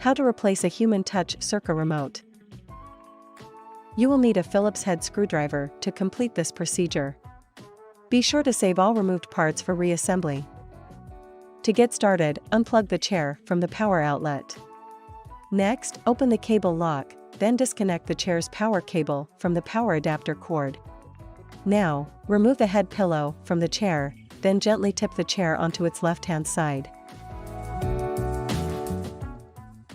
How to replace a human touch Circa remote. You will need a Phillips head screwdriver to complete this procedure. Be sure to save all removed parts for reassembly. To get started, unplug the chair from the power outlet. Next, open the cable lock, then disconnect the chair's power cable from the power adapter cord. Now, remove the head pillow from the chair, then gently tip the chair onto its left-hand side.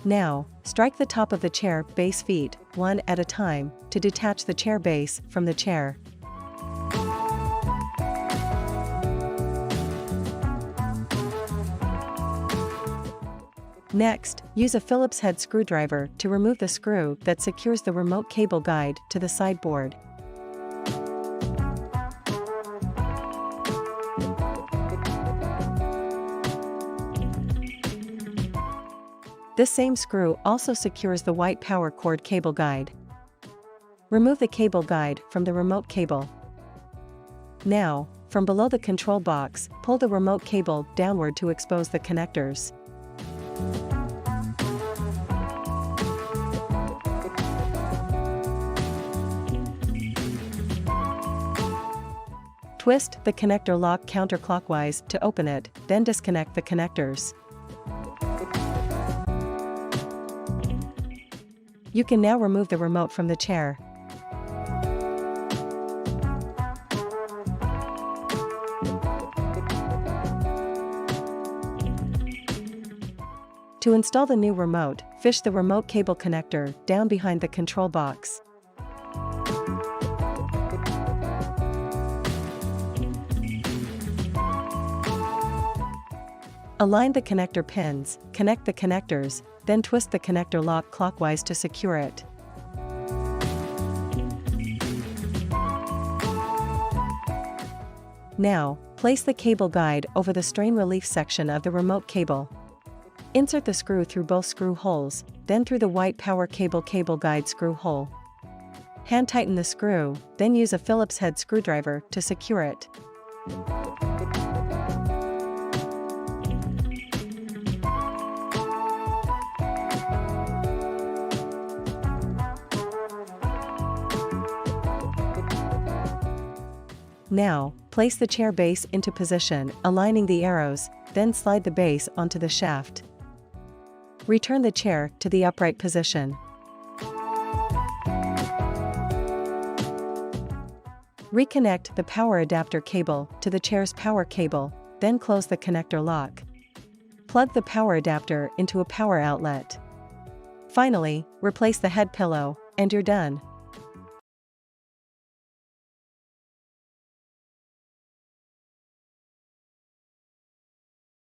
Now, strike the top of the chair base feet, one at a time, to detach the chair base from the chair. Next, use a Phillips head screwdriver to remove the screw that secures the remote cable guide to the sideboard. This same screw also secures the white power cord cable guide. Remove the cable guide from the remote cable. Now, from below the control box, pull the remote cable downward to expose the connectors. Twist the connector lock counterclockwise to open it, then disconnect the connectors. You can now remove the remote from the chair. To install the new remote, fish the remote cable connector down behind the control box. Align the connector pins, connect the connectors, then twist the connector lock clockwise to secure it. Now, place the cable guide over the strain relief section of the remote cable. Insert the screw through both screw holes, then through the white power cable guide screw hole. Hand tighten the screw, then use a Phillips head screwdriver to secure it. Now, place the chair base into position, aligning the arrows, then slide the base onto the shaft. Return the chair to the upright position. Reconnect the power adapter cable to the chair's power cable, then close the connector lock. Plug the power adapter into a power outlet. Finally, replace the head pillow, and you're done.